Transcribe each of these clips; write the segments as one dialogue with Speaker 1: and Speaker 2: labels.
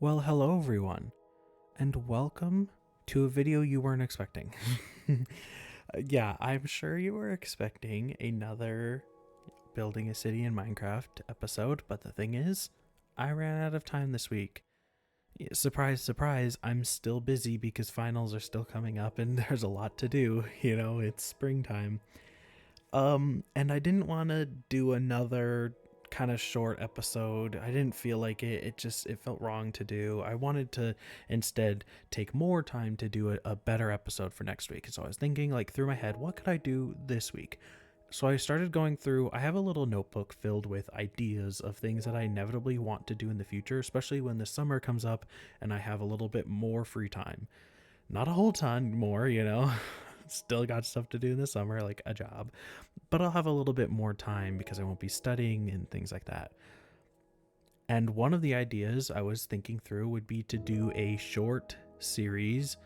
Speaker 1: Well, hello everyone, and welcome to a video you weren't expecting. Yeah, I'm sure you were expecting another building a city in Minecraft episode, but the thing is, I ran out of time this week. Surprise, surprise, I'm still busy because finals are still coming up and there's a lot to do. It's springtime. And I didn't want to do another kind of short episode. I didn't feel like it. It felt wrong to do. I wanted to instead take more time to do a better episode for next week. So I was thinking, like, through my head, what could I do this week? So I started going through. I have a little notebook filled with ideas of things that I inevitably want to do in the future, especially when the summer comes up and I have a little bit more free time. Not a whole ton more. Still got stuff to do in the summer, like a job, but I'll have a little bit more time because I won't be studying and things like that. And one of the ideas I was thinking through would be to do a short series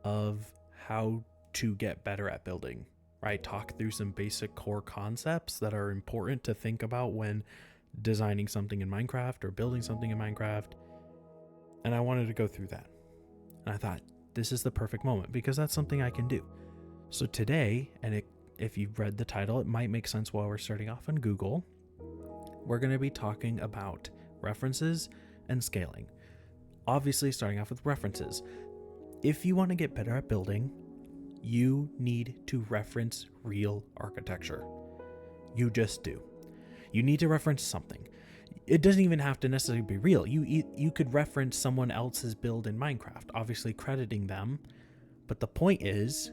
Speaker 1: of how to get better at building, right? Talk through some basic core concepts that are important to think about when designing something in Minecraft or building something in Minecraft. And I wanted to go through that. And I thought, this is the perfect moment because that's something I can do. So today, if you've read the title, it might make sense while we're starting off on Google, we're going to be talking about references and scaling. Obviously, starting off with references. If you want to get better at building, you need to reference real architecture. You just do. You need to reference something. It doesn't even have to necessarily be real. You could reference someone else's build in Minecraft, obviously crediting them, but the point is,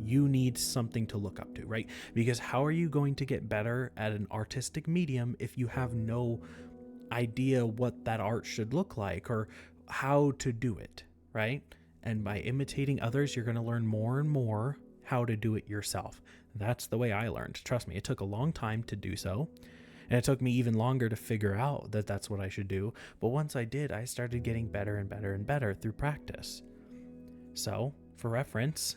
Speaker 1: you need something to look up to, right? Because how are you going to get better at an artistic medium if you have no idea what that art should look like or how to do it, right? And by imitating others, you're going to learn more and more how to do it yourself. That's the way I learned. Trust me, it took a long time to do so. And it took me even longer to figure out that that's what I should do. But once I did, I started getting better and better and better through practice. So, for reference,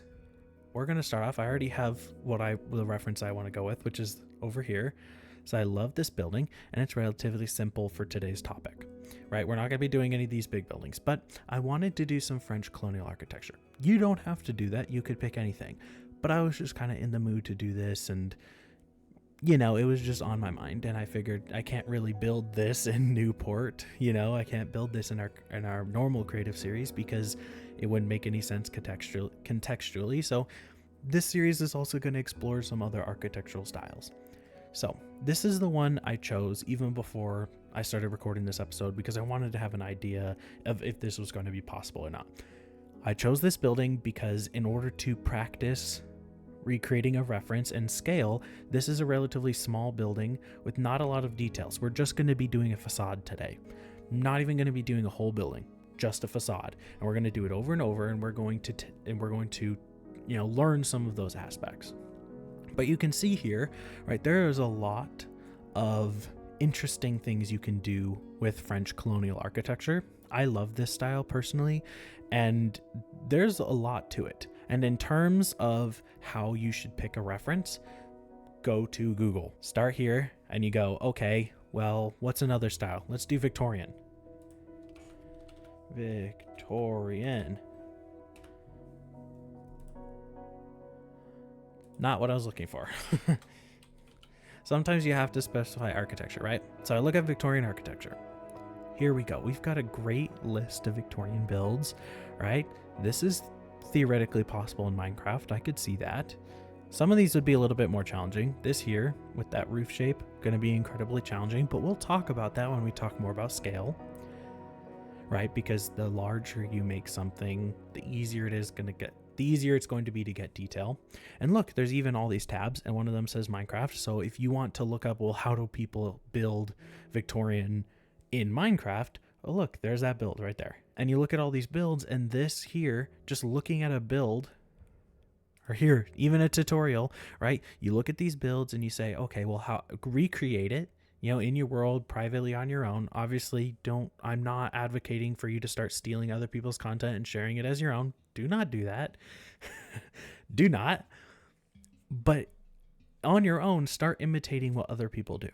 Speaker 1: we're going to start off. I already have the reference I want to go with, which is over here. So I love this building, and it's relatively simple for today's topic, right? We're not going to be doing any of these big buildings, but I wanted to do some French colonial architecture. You don't have to do that. You could pick anything, but I was just kind of in the mood to do this, and it was just on my mind, and I figured I can't really build this in Newport. I can't build this in our normal creative series because it wouldn't make any sense contextually. So this series is also going to explore some other architectural styles. So this is the one I chose even before I started recording this episode because I wanted to have an idea of if this was going to be possible or not. I chose this building because in order to practice recreating a reference and scale, this is a relatively small building with not a lot of details. We're just going to be doing a facade today. Not even going to be doing a whole building, just a facade. And we're going to do it over and over, and we're going to learn some of those aspects. But you can see here, right, there is a lot of interesting things you can do with French colonial architecture. I love this style personally, and there's a lot to it. And in terms of how you should pick a reference, go to Google. Start here, and you go, okay, well, what's another style? Let's do Victorian. Victorian. Not what I was looking for. Sometimes you have to specify architecture, right? So I look at Victorian architecture. Here we go. We've got a great list of Victorian builds, right? This is theoretically possible in Minecraft. I could see that. Some of these would be a little bit more challenging. This here, with that roof shape, going to be incredibly challenging, but we'll talk about that when we talk more about scale, right? Because the larger you make something, the easier it's going to be to get detail. And look, there's even all these tabs, and one of them says Minecraft. So if you want to look up, well, how do people build Victorian in Minecraft? Oh, look, there's that build right there. And you look at all these builds, and this here, just looking at a build, or here, even a tutorial, right? You look at these builds and you say, okay, well, how recreate it, in your world, privately on your own. Obviously, I'm not advocating for you to start stealing other people's content and sharing it as your own. Do not do that. Do not. But on your own, start imitating what other people do.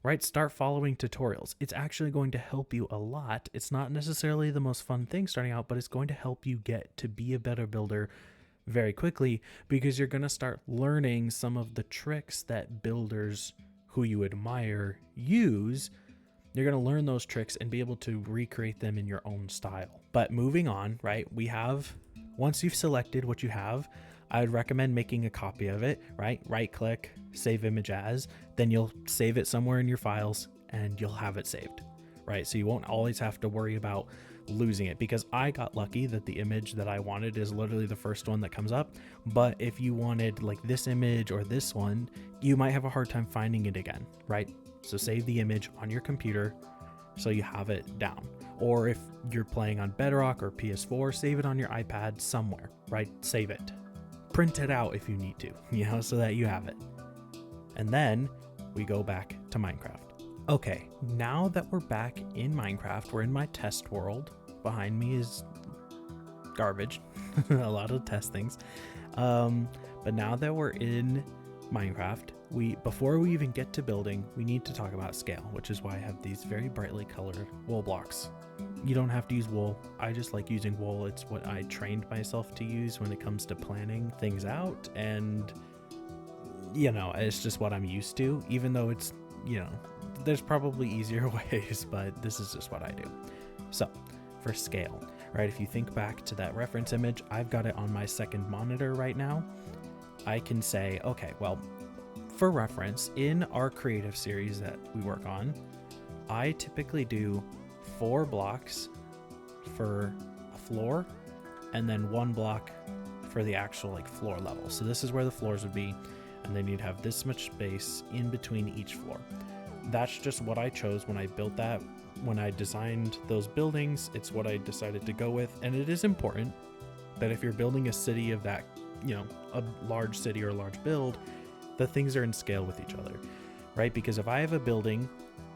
Speaker 1: right? Start following tutorials. It's actually going to help you a lot. It's not necessarily the most fun thing starting out, but it's going to help you get to be a better builder very quickly, because you're going to start learning some of the tricks that builders who you admire use. You're going to learn those tricks and be able to recreate them in your own style. But moving on, right? We have, once you've selected what you have, I would recommend making a copy of it, right? Right click, save image as, then you'll save it somewhere in your files and you'll have it saved, right? So you won't always have to worry about losing it, because I got lucky that the image that I wanted is literally the first one that comes up. But if you wanted like this image or this one, you might have a hard time finding it again, right? So save the image on your computer so you have it down. Or if you're playing on Bedrock or PS4, save it on your iPad somewhere, right? Save it. Print it out if you need to, you know, so that you have it. And then we go back to Minecraft. Okay, now that we're back in Minecraft, we're in my test world. Behind me is garbage, a lot of test things. But now that we're in Minecraft, before we even get to building, we need to talk about scale, which is why I have these very brightly colored wool blocks. You don't have to use wool. I just like using wool. It's what I trained myself to use when it comes to planning things out. And, you know, it's just what I'm used to, even though it's, you know, there's probably easier ways, but this is just what I do. So for scale, right? If you think back to that reference image, I've got it on my second monitor right now. I can say, okay, well, for reference, in our creative series that we work on, I typically do 4 blocks for a floor and then 1 block for the actual like floor level. So this is where the floors would be, and then you'd have this much space in between each floor. That's just what I chose when I built that. When I designed those buildings, it's what I decided to go with. And it is important that if you're building a city of that, you know, a large city or a large build, the things are in scale with each other, right? Because if I have a building,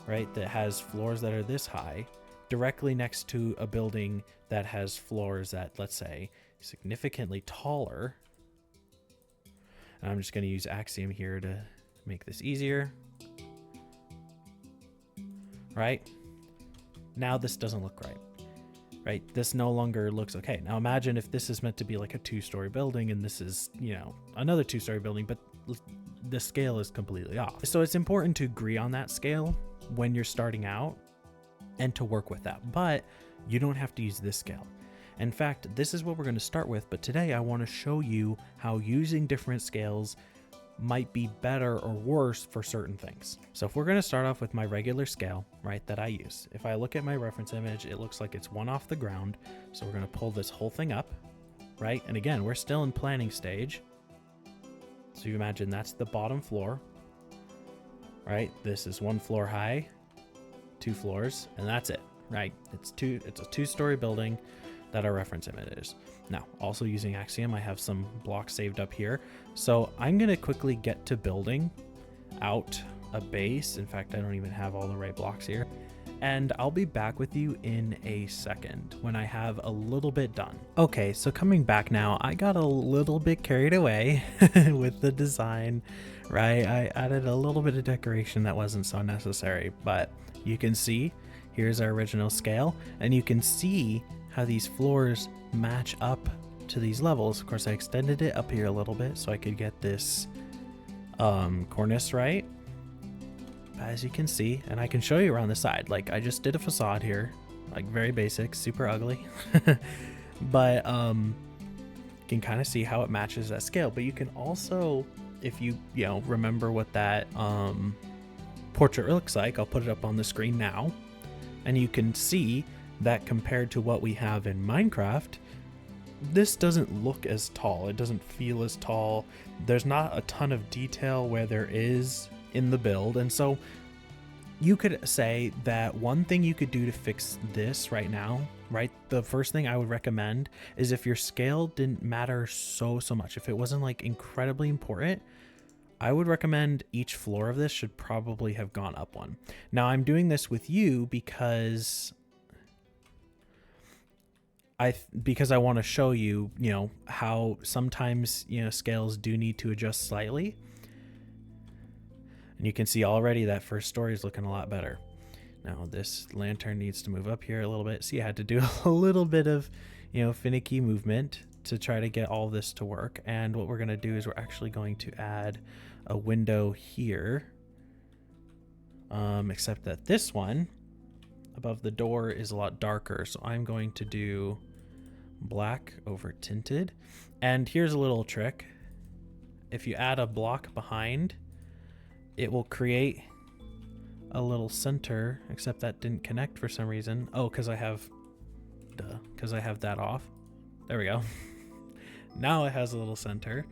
Speaker 1: right, that has floors that are this high directly next to a building that has floors that, let's say, significantly taller, and I'm just going to use Axiom here to make this easier, right? Now this doesn't look right? This no longer looks okay. Now imagine if this is meant to be like a 2-story building and this is, you know, another 2-story building, but the scale is completely off. So it's important to agree on that scale when you're starting out and to work with that, but you don't have to use this scale. In fact, this is what we're going to start with, but today I want to show you how using different scales might be better or worse for certain things. So if we're going to start off with my regular scale, right, that I use, if I look at my reference image, it looks like it's 1 off the ground. So we're going to pull this whole thing up, right? And again, we're still in planning stage. So you imagine that's the bottom floor, right? This is 1 floor high, 2 floors, and that's it, right? It's a 2-story building that our reference image is. Now, also using Axiom, I have some blocks saved up here. So I'm going to quickly get to building out a base. In fact, I don't even have all the right blocks here. And I'll be back with you in a second when I have a little bit done. Okay, so coming back now, I got a little bit carried away with the design, right? I added a little bit of decoration that wasn't so necessary, but you can see here's our original scale, and you can see how these floors match up to these levels. Of course, I extended it up here a little bit so I could get this cornice right. As you can see, and I can show you around the side, like I just did a facade here, like very basic, super ugly, but you can kind of see how it matches that scale. But you can also, if you remember what that portrait looks like, I'll put it up on the screen now, and you can see that compared to what we have in Minecraft, this doesn't look as tall. It doesn't feel as tall. There's not a ton of detail where there is in the build. And so you could say that one thing you could do to fix this right now, right? The first thing I would recommend is if your scale didn't matter so much, if it wasn't like incredibly important, I would recommend each floor of this should probably have gone up 1. Now I'm doing this with you because I want to show you, how sometimes, scales do need to adjust slightly. And you can see already that first story is looking a lot better. Now this lantern needs to move up here a little bit. So you had to do a little bit of, finicky movement to try to get all this to work. And what we're going to do is we're actually going to add a window here. Except that this one above the door is a lot darker. So I'm going to do black over tinted. And here's a little trick. If you add a block behind, it will create a little center, except that didn't connect for some reason. Oh, because I have that off. There we go. Now it has a little center,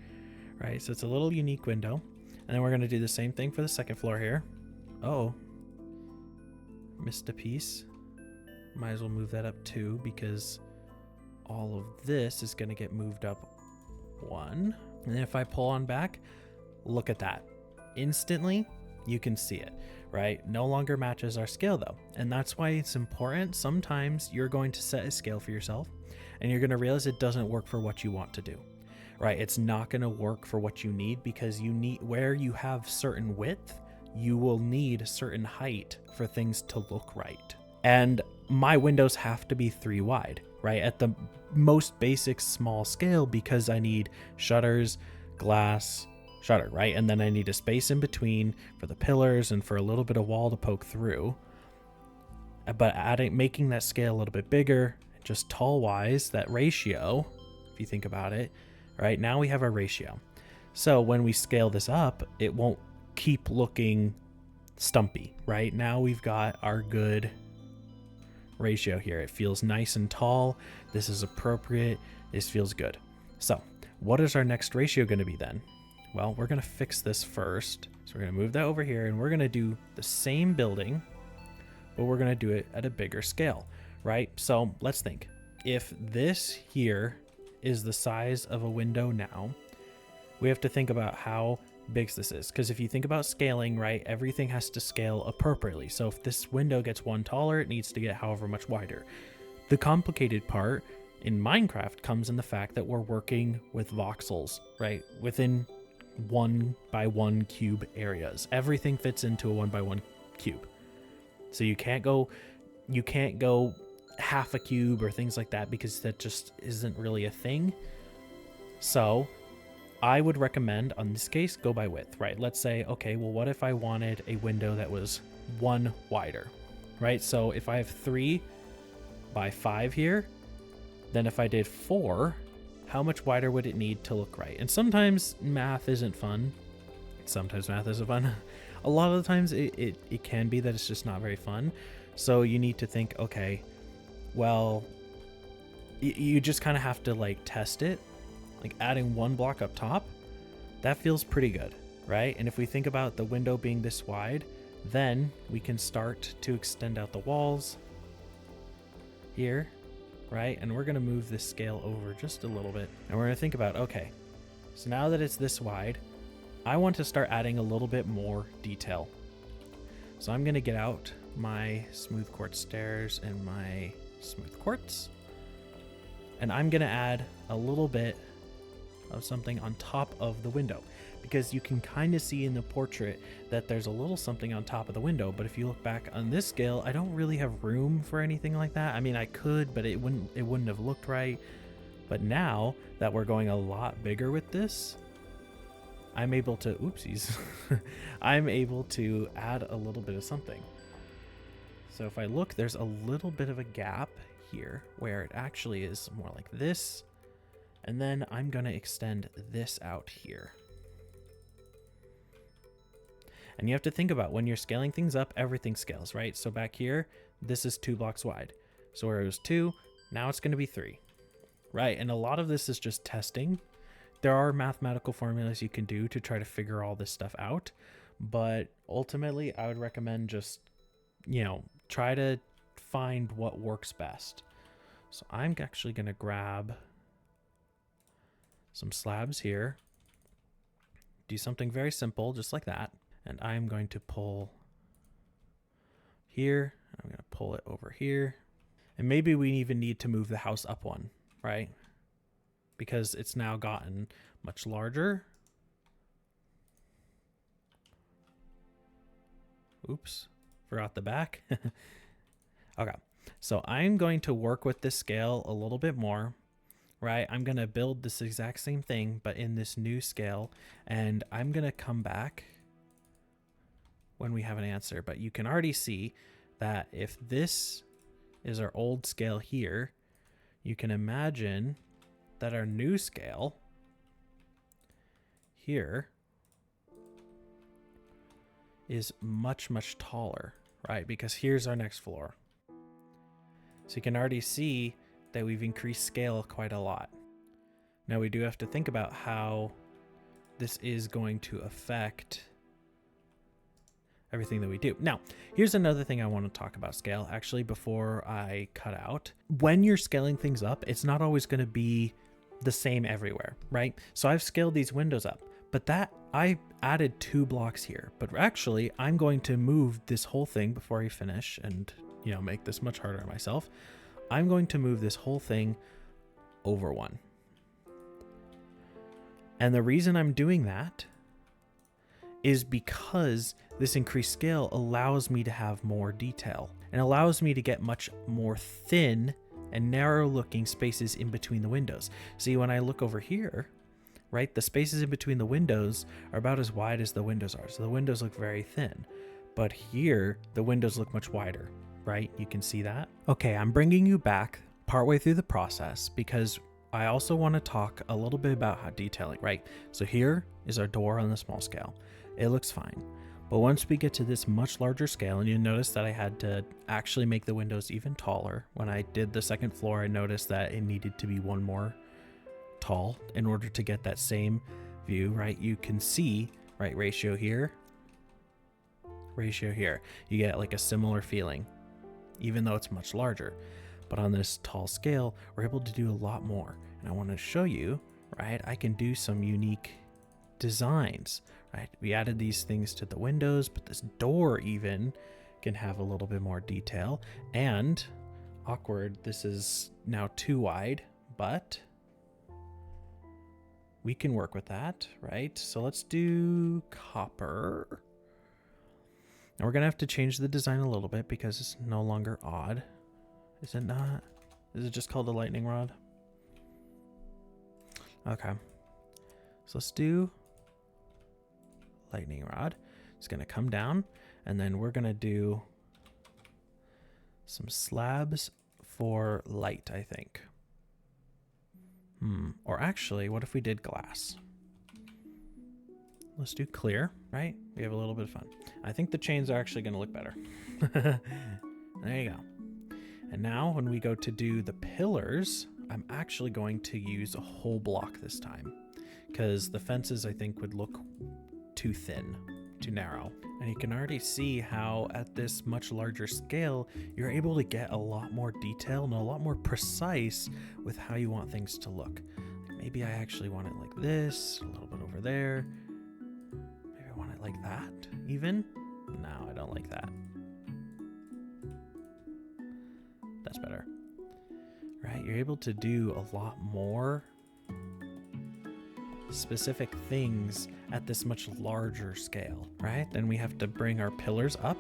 Speaker 1: right? So it's a little unique window. And then we're going to do the same thing for the second floor here. Oh, missed a piece. Might as well move that up too, because all of this is going to get moved up one. And then if I pull on back, look at that. Instantly, you can see it, right? No longer matches our scale though. And that's why it's important. Sometimes you're going to set a scale for yourself and you're going to realize it doesn't work for what you want to do, right? It's not going to work for what you need, because you need, where you have certain width, you will need a certain height for things to look right. And my windows have to be 3 wide, right? At the most basic small scale, because I need shutters, glass, shutter, right? And then I need a space in between for the pillars and for a little bit of wall to poke through. But making that scale a little bit bigger, just tall wise, that ratio, if you think about it, right? Now we have our ratio. So when we scale this up, it won't keep looking stumpy, right? Now we've got our good ratio here. It feels nice and tall. This is appropriate. This feels good. So what is our next ratio going to be then? Well, we're going to fix this first. So we're going to move that over here, and we're going to do the same building, but we're going to do it at a bigger scale, right? So let's think. If this here is the size of a window now, we have to think about how big this is. Because if you think about scaling, right, everything has to scale appropriately. So if this window gets 1 taller, it needs to get however much wider. The complicated part in Minecraft comes in the fact that we're working with voxels, right? Within 1 by 1 cube areas. Everything fits into a 1 by 1 cube. So you can't go half a cube or things like that, because that just isn't really a thing. So I would recommend, on this case, go by width, right? Let's say, okay, well, what if I wanted a window that was 1 wider, right? So if I have 3 by 5 here, then if I did 4, how much wider would it need to look right? And sometimes math isn't fun. Sometimes math isn't fun. A lot of the times it can be that it's just not very fun. So you need to think, okay, well, you just kind of have to like test it. Like adding 1 block up top, that feels pretty good, right? And if we think about the window being this wide, then we can start to extend out the walls here, right? And we're going to move this scale over just a little bit. And we're going to think about, okay, so now that it's this wide, I want to start adding a little bit more detail. So I'm going to get out my smooth quartz stairs and my smooth quartz, and I'm going to add a little bit of something on top of the window, because you can kind of see in the portrait that there's a little something on top of the window. But if you look back on this scale, I don't really have room for anything like that. I mean, I could, but it wouldn't have looked right. But now that we're going a lot bigger with this, I'm able to, oopsies, I'm able to add a little bit of something. So if I look, there's a little bit of a gap here where it actually is more like this. And then I'm going to extend this out here. And you have to think about, when you're scaling things up, everything scales, right? So back here, this is 2 blocks wide. So where it was 2, now it's going to be 3, right? And a lot of this is just testing. There are mathematical formulas you can do to try to figure all this stuff out. But ultimately, I would recommend just, try to find what works best. So I'm actually going to grab some slabs here, do something very simple, just like that. And I'm going to pull here. I'm going to pull it over here. And maybe we even need to move the house up 1, right? Because it's now gotten much larger. Oops, forgot the back. Okay, so I'm going to work with this scale a little bit more, right? I'm going to build this exact same thing, but in this new scale, and I'm going to come back when we have an answer. But you can already see that if this is our old scale here, you can imagine that our new scale here is much, much taller, right? Because here's our next floor. So you can already see that we've increased scale quite a lot. Now we do have to think about how this is going to affect everything that we do. Now, here's another thing I want to talk about scale, actually, before I cut out. When you're scaling things up, it's not always going to be the same everywhere, right? So I've scaled these windows up, but that I added 2 blocks here, but actually I'm going to move this whole thing before I finish and, you know, make this much harder on myself. I'm going to move this whole thing over 1. And the reason I'm doing that is because this increased scale allows me to have more detail and allows me to get much more thin and narrow looking spaces in between the windows. See, when I look over here, right, the spaces in between the windows are about as wide as the windows are. So the windows look very thin, but here the windows look much wider, right? You can see that. Okay, I'm bringing you back partway through the process because I also want to talk a little bit about how detailing, right? So here is our door on the small scale. It looks fine. But once we get to this much larger scale, and you notice that I had to actually make the windows even taller. When I did the second floor, I noticed that it needed to be 1 more tall in order to get that same view, right? You can see, right, ratio here, ratio here. You get like a similar feeling, even though it's much larger. But on this tall scale, we're able to do a lot more. And I want to show you, right, I can do some unique designs, right? We added these things to the windows, but this door even can have a little bit more detail. And awkward, this is now too wide, but we can work with that, right? So let's do copper. Now we're gonna have to change the design a little bit because it's no longer odd. Is it not? Is it just called a lightning rod? Okay. So let's do lightning rod. It's gonna come down, and then we're gonna do some slabs for light, I think. Or actually, what if we did glass? Let's do clear, right? We have a little bit of fun. I think the chains are actually gonna look better. There you go. And now when we go to do the pillars, I'm actually going to use a whole block this time because the fences I think would look too thin, too narrow. And you can already see how at this much larger scale, you're able to get a lot more detail and a lot more precise with how you want things to look. Maybe I actually want it like this, a little bit over there. Maybe I want it like that even. No, I don't like that. That's better. Right? You're able to do a lot more specific things at this much larger scale, right? Then we have to bring our pillars up.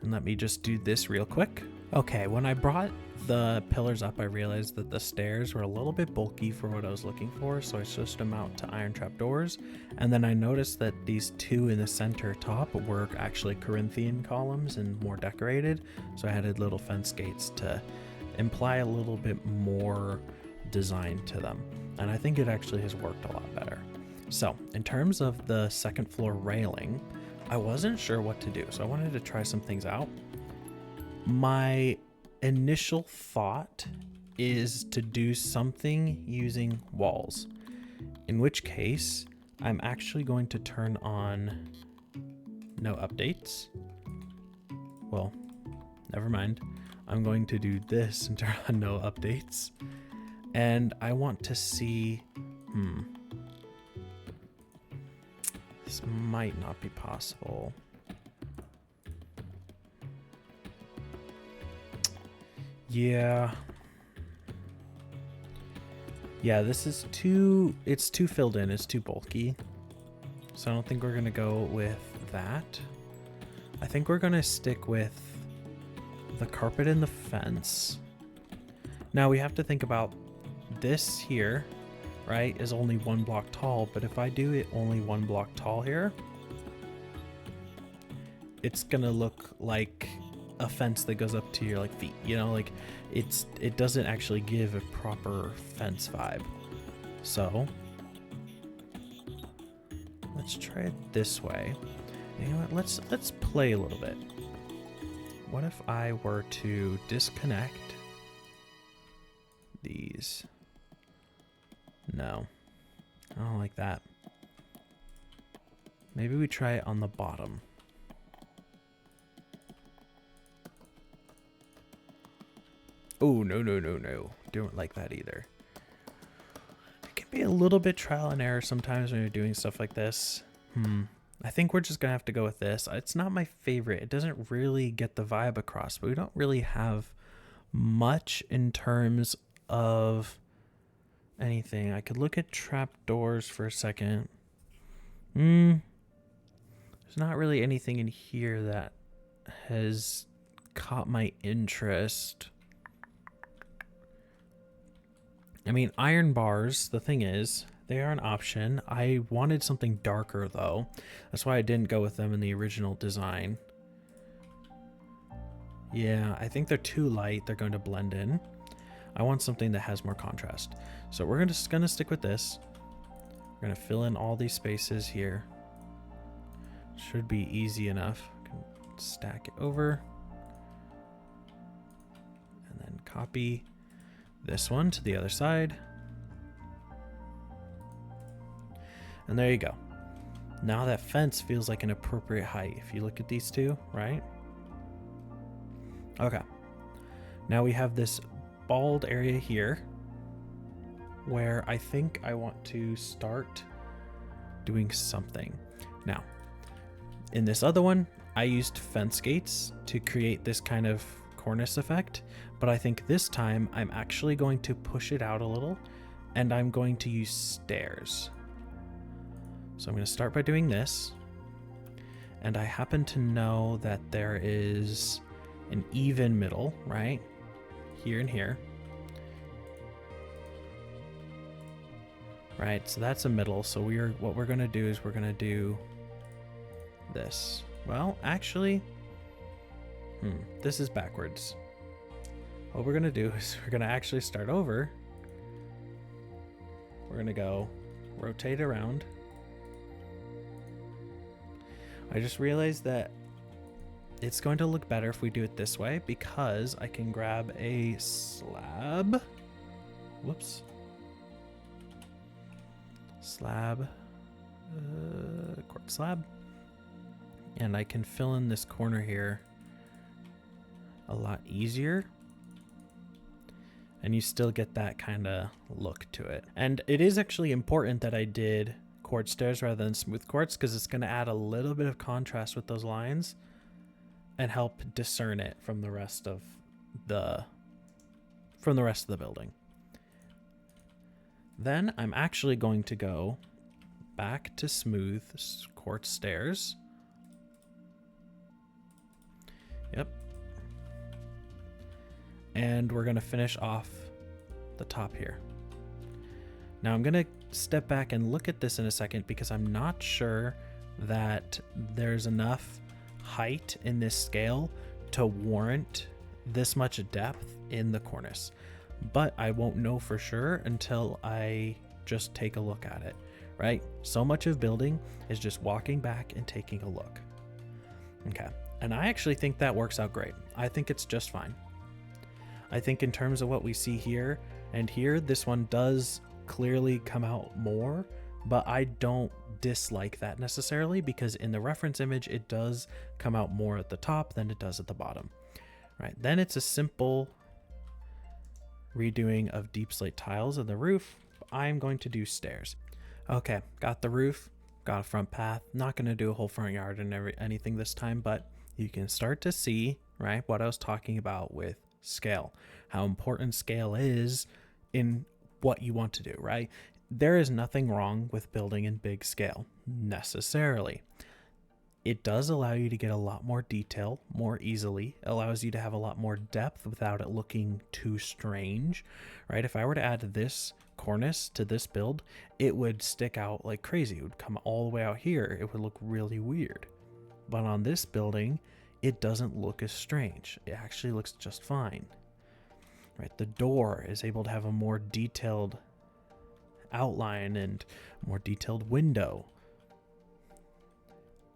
Speaker 1: And let me just do this real quick. Okay, when I brought the pillars up, I realized that the stairs were a little bit bulky for what I was looking for, so I switched them out to iron trap doors. And then I noticed that these 2 in the center top were actually Corinthian columns and more decorated, so I added little fence gates to imply a little bit more design to them. And I think it actually has worked a lot better. So in terms of the second floor railing, I wasn't sure what to do, so I wanted to try some things out. My initial thought is to do something using walls, in which case I'm actually going to turn on no updates. Well, never mind. I'm going to do this and turn on no updates. And I want to see, this might not be possible. Yeah, this is it's too filled in, it's too bulky. So I don't think we're gonna go with that. I think we're gonna stick with the carpet and the fence. Now we have to think about this here, right, is only 1 block tall, but if I do it only 1 block tall here, it's gonna look like a fence that goes up to your like feet, you know, like it doesn't actually give a proper fence vibe. So let's try it this way. You know what, let's play a little bit. What if I were to disconnect these? No, I don't like that. Maybe we try it on the bottom. Oh, no. Don't like that either. It can be a little bit trial and error sometimes when you're doing stuff like this. I think we're just going to have to go with this. It's not my favorite. It doesn't really get the vibe across, but we don't really have much in terms of anything. I could look at trapdoors for a second. There's not really anything in here that has caught my interest. I mean, iron bars, the thing is, they are an option. I wanted something darker, though. That's why I didn't go with them in the original design. Yeah, I think they're too light. They're going to blend in. I want something that has more contrast. So we're just going to stick with this. We're going to fill in all these spaces here. Should be easy enough. Stack it over. And then copy this one to the other side. And there you go. Now that fence feels like an appropriate height. If you look at these two, right? Okay. Now we have this bald area here where I think I want to start doing something. Now, in this other one, I used fence gates to create this kind of cornice effect, but I think this time I'm actually going to push it out a little and I'm going to use stairs. So I'm going to start by doing this, and I happen to know that there is an even middle, right? Here and here. Right, so that's a middle. So what we're going to do is we're going to do this. Well, actually, this is backwards. What we're going to do is we're going to actually start over. We're going to go rotate around. I just realized that it's going to look better if we do it this way because I can grab a slab. Whoops. Slab. Quartz slab. And I can fill in this corner here a lot easier. And you still get that kind of look to it. And it is actually important that I did quartz stairs rather than smooth quartz because it's going to add a little bit of contrast with those lines and help discern it from the rest of the building. Then I'm actually going to go back to smooth quartz stairs. Yep. And we're going to finish off the top here. Now I'm going to step back and look at this in a second because I'm not sure that there's enough height in this scale to warrant this much depth in the cornice. But I won't know for sure until I just take a look at it, right? So much of building is just walking back and taking a look. Okay. And I actually think that works out great. I think it's just fine. I think in terms of what we see here and here, this one does clearly come out more, but I don't dislike that necessarily because in the reference image, it does come out more at the top than it does at the bottom, right? Then it's a simple redoing of deep slate tiles in the roof. I'm going to do stairs. Okay, got the roof, got a front path. Not going to do a whole front yard and anything this time, but you can start to see, right, what I was talking about with scale, how important scale is in what you want to do, right? There is nothing wrong with building in big scale necessarily. It does allow you to get a lot more detail more easily. It allows you to have a lot more depth without it looking too strange, right? If I were to add this cornice to this build, it would stick out like crazy. It would come all the way out here. It would look really weird. But on this building, it doesn't look as strange. It actually looks just fine, right? The door is able to have a more detailed outline and more detailed window.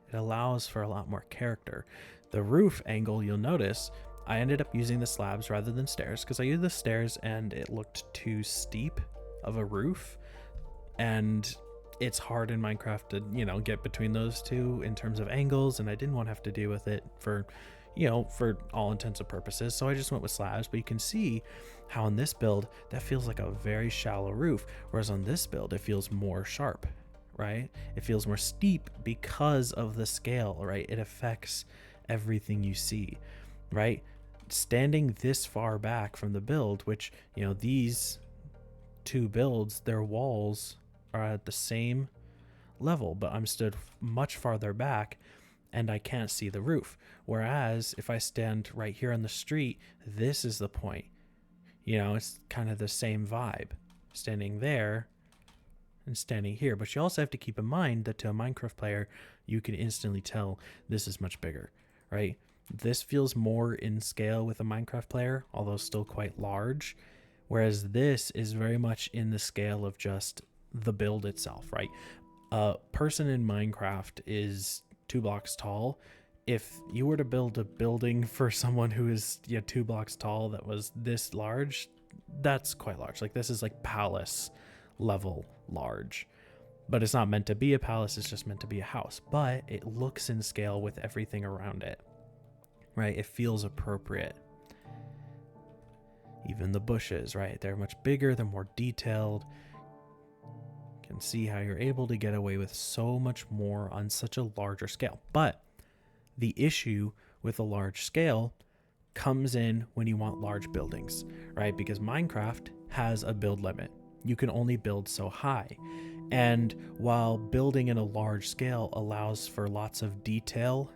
Speaker 1: It allows for a lot more character. The roof angle, you'll notice, I ended up using the slabs rather than stairs because I used the stairs and it looked too steep of a roof. And it's hard in Minecraft to, you know, get between those two in terms of angles, and I didn't want to have to deal with it for, you know, for all intents and purposes. So I just went with slabs, but you can see how in this build, that feels like a very shallow roof. Whereas on this build, it feels more sharp, right? It feels more steep because of the scale, right? It affects everything you see, right? Standing this far back from the build, which, you know, these two builds, their walls are at the same level, but I'm stood much farther back and I can't see the roof. Whereas if I stand right here on the street, this is the point. You know, it's kind of the same vibe, standing there and standing here. But you also have to keep in mind that to a Minecraft player, you can instantly tell this is much bigger, right? This feels more in scale with a Minecraft player, although still quite large. Whereas this is very much in the scale of just the build itself, right? A person in Minecraft is 2 blocks tall. If you were to build a building for someone who is 2 blocks tall that was this large, that's quite large. Like, this is like palace level large, but it's not meant to be a palace. It's just meant to be a house, but it looks in scale with everything around it, right? It feels appropriate. Even the bushes, right? They're much bigger. They're more detailed. You can see how you're able to get away with so much more on such a larger scale. But the issue with a large scale comes in when you want large buildings, right? Because Minecraft has a build limit. You can only build so high. And while building in a large scale allows for lots of detail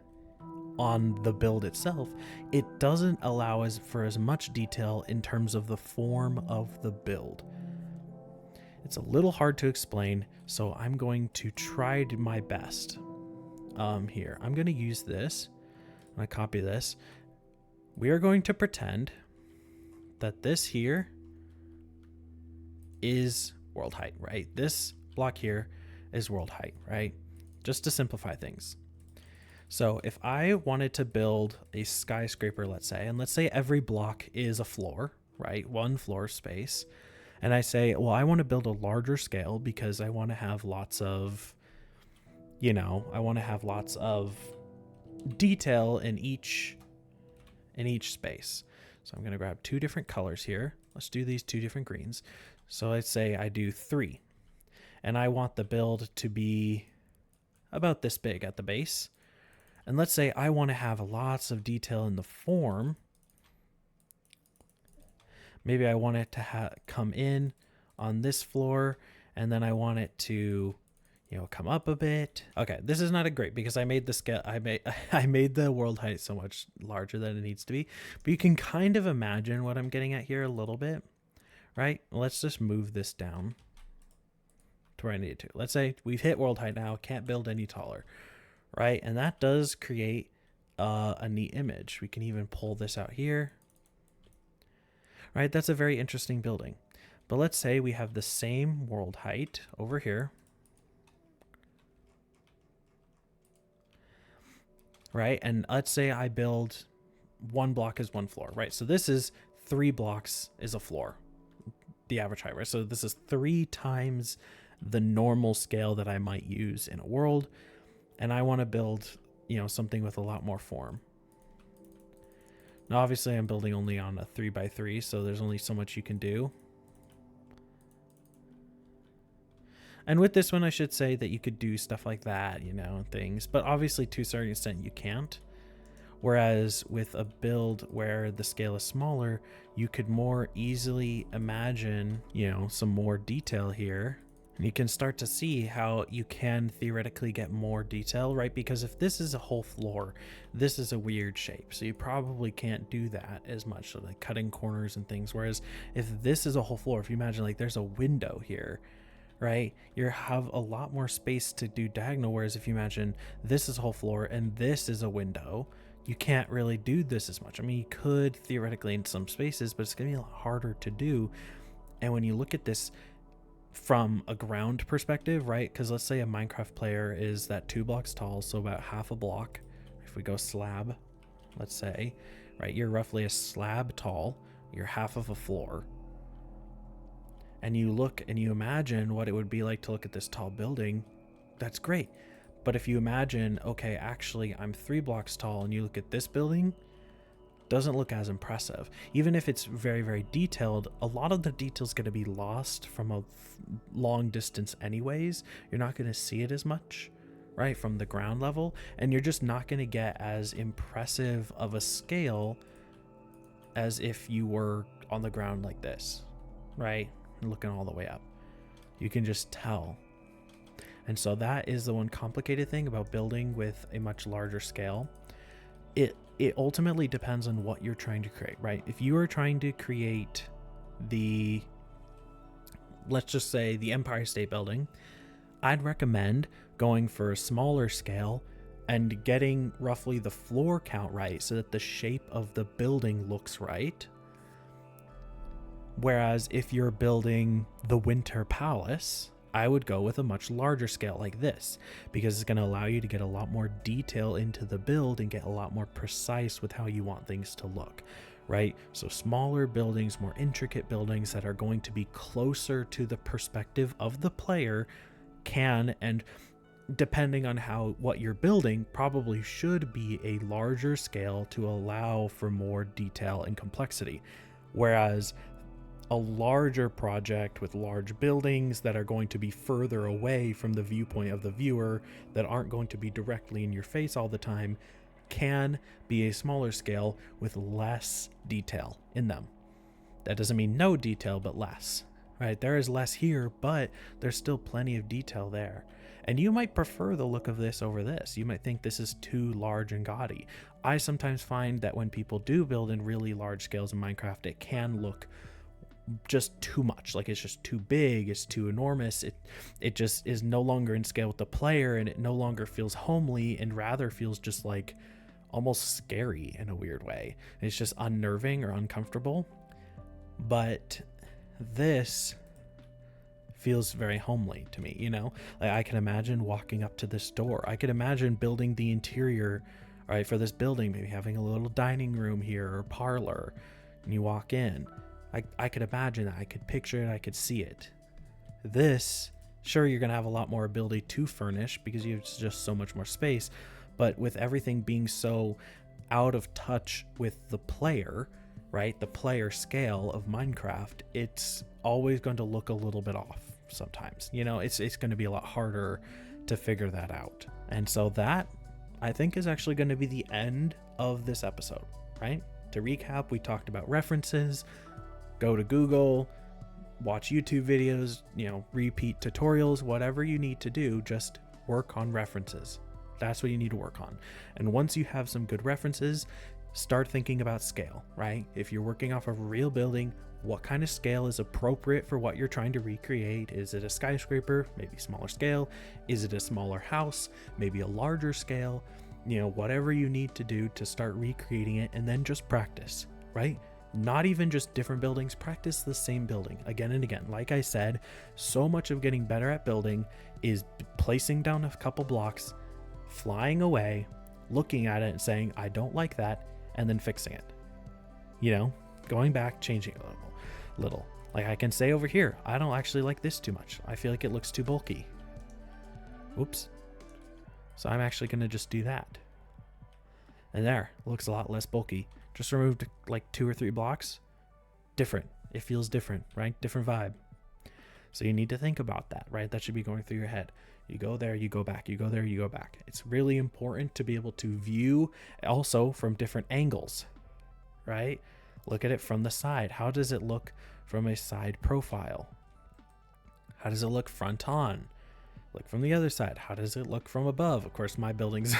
Speaker 1: on the build itself, it doesn't allow us for as much detail in terms of the form of the build. It's a little hard to explain, so I'm going to try my best. Here, I'm going to use this. I'm going to copy this. We are going to pretend that this here is world height, right? This block here is world height, right? Just to simplify things. So if I wanted to build a skyscraper, let's say, and let's say every block is a floor, right? 1 floor space. And I say, well, I want to build a larger scale because I want to have lots of, I want to have lots of detail in each space. So I'm going to grab 2 different colors here. Let's do these 2 different greens. So let's say I do 3, and I want the build to be about this big at the base. And let's say I want to have lots of detail in the form. Maybe I want it to come in on this floor, and then I want it to, come up a bit. Okay, this is not great because I made the scale. I made the world height so much larger than it needs to be. But you can kind of imagine what I'm getting at here a little bit, right? Let's just move this down to where I need it to. Let's say we've hit world height now. Can't build any taller, right? And that does create a neat image. We can even pull this out here. Right, that's a very interesting building. But let's say we have the same world height over here. Right, and let's say I build 1 block is 1 floor, right? So this is 3 blocks is a floor, the average height, right? So this is 3 times the normal scale that I might use in a world. And I want to build, something with a lot more form. Now, obviously, I'm building only on a 3x3, so there's only so much you can do. And with this one, I should say that you could do stuff like that, things. But obviously, to a certain extent, you can't. Whereas with a build where the scale is smaller, you could more easily imagine, some more detail here. And you can start to see how you can theoretically get more detail, right? Because if this is a whole floor, this is a weird shape. So you probably can't do that as much, so like cutting corners and things. Whereas if this is a whole floor, if you imagine like there's a window here, right? You have a lot more space to do diagonal. Whereas if you imagine this is a whole floor and this is a window, you can't really do this as much. I mean, you could theoretically in some spaces, but it's going to be a lot harder to do. And when you look at this from a ground perspective, right? Because let's say a Minecraft player is that 2 blocks tall, so about half a block. If we go slab, let's say, right, you're roughly a slab tall, you're half of a floor. And you look and you imagine what it would be like to look at this tall building, that's great. But if you imagine, okay, actually I'm 3 blocks tall, and you look at this building, doesn't look as impressive. Even if it's very, very detailed, a lot of the detail's going to be lost from a long distance anyways. You're not going to see it as much, right, from the ground level, and you're just not going to get as impressive of a scale as if you were on the ground like this, right, and looking all the way up. You can just tell. And so that is the one complicated thing about building with a much larger scale. It ultimately depends on what you're trying to create, right? If you are trying to create the, let's just say the Empire State Building, I'd recommend going for a smaller scale and getting roughly the floor count right so that the shape of the building looks right. Whereas if you're building the Winter Palace, I would go with a much larger scale like this, because it's going to allow you to get a lot more detail into the build and get a lot more precise with how you want things to look, right? So smaller buildings, more intricate buildings that are going to be closer to the perspective of the player can, and depending on what you're building, probably should be a larger scale to allow for more detail and complexity. Whereas a larger project with large buildings that are going to be further away from the viewpoint of the viewer, that aren't going to be directly in your face all the time, can be a smaller scale with less detail in them. That doesn't mean no detail, but less, right? There is less here, but there's still plenty of detail there. And you might prefer the look of this over this. You might think this is too large and gaudy. I sometimes find that when people do build in really large scales in Minecraft, it can look just too much, like it's just too big, it's too enormous, it just is no longer in scale with the player, and it no longer feels homely, and rather feels just like almost scary in a weird way. It's just unnerving or uncomfortable. But this feels very homely to me, you know? Like I can imagine walking up to this door, I could imagine building the interior, right, for this building, maybe having a little dining room here or parlor, and you walk in. I could imagine that. I could picture it. I could see it. This, sure, you're going to have a lot more ability to furnish because you have just so much more space. But with everything being so out of touch with the player, right, the player scale of Minecraft, it's always going to look a little bit off sometimes. You know, it's going to be a lot harder to figure that out. And so that, I think, is actually going to be the end of this episode, right? To recap, we talked about references. Go to Google, watch YouTube videos, you know, repeat tutorials, whatever you need to do, just work on references. That's what you need to work on. And once you have some good references, start thinking about scale, right? If you're working off of a real building, what kind of scale is appropriate for what you're trying to recreate? Is it a skyscraper? Maybe smaller scale. Is it a smaller house? Maybe a larger scale. You know, whatever you need to do to start recreating it, and then just practice, right? Not even just different buildings, practice the same building again and again. Like I said, so much of getting better at building is placing down a couple blocks, flying away, looking at it and saying, I don't like that, and then fixing it. You know, going back, changing it a little. Like I can say over here, I don't actually like this too much. I feel like it looks too bulky. Oops. So I'm actually going to just do that. And there, it looks a lot less bulky. Just removed like 2 or 3 blocks. Different. It feels different, right? Different vibe. So you need to think about that, right? That should be going through your head. You go there, you go back, you go there, you go back. It's really important to be able to view also from different angles, right? Look at it from the side. How does it look from a side profile? How does it look front on? Look from the other side. How does it look from above? Of course, my buildings,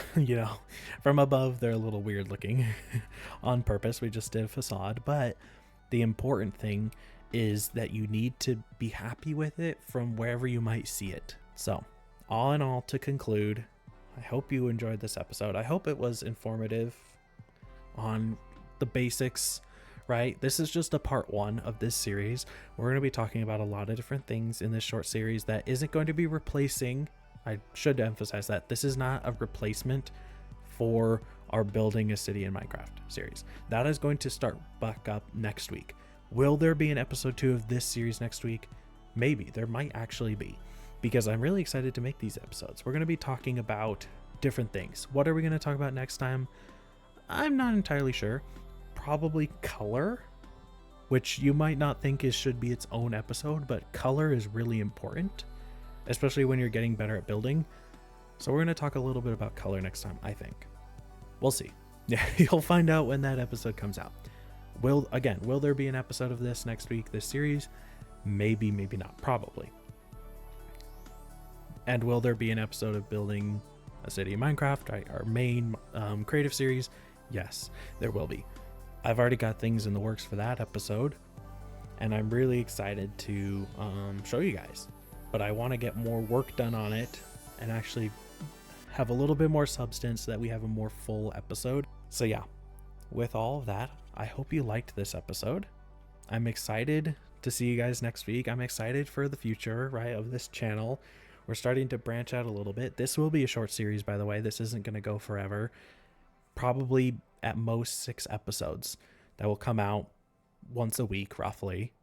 Speaker 1: from above, they're a little weird looking on purpose. We just did a facade. But the important thing is that you need to be happy with it from wherever you might see it. So, all in all, to conclude, I hope you enjoyed this episode. I hope it was informative on the basics, right? This is just a part 1 of this series. We're going to be talking about a lot of different things in this short series that isn't going to be replacing. I should emphasize that this is not a replacement for our Building a City in Minecraft series. That is going to start back up next week. Will there be an episode 2 of this series next week? Maybe. There might actually be, because I'm really excited to make these episodes. We're going to be talking about different things. What are we going to talk about next time? I'm not entirely sure. Probably color, which you might not think should be its own episode, but color is really important, especially when you're getting better at building. So we're going to talk a little bit about color next time, I think. We'll see. Yeah, you'll find out when that episode comes out. Will there be an episode of this next week, this series? Maybe, maybe not, probably. And will there be an episode of Building a City in Minecraft, right? Our main creative series? Yes, there will be. I've already got things in the works for that episode, and I'm really excited to show you guys. But I want to get more work done on it and actually have a little bit more substance so that we have a more full episode. So yeah, with all of that, I hope you liked this episode. I'm excited to see you guys next week. I'm excited for the future, right, of this channel. We're starting to branch out a little bit. This will be a short series, by the way. This isn't going to go forever. Probably at most 6 episodes that will come out once a week, roughly,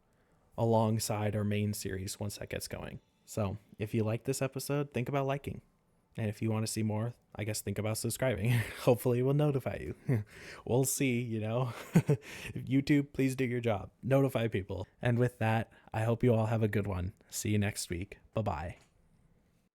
Speaker 1: alongside our main series once that gets going. So if you like this episode, think about liking. And if you want to see more, I guess think about subscribing. Hopefully it will notify you. We'll see, YouTube, please do your job. Notify people. And with that, I hope you all have a good one. See you next week. Bye-bye.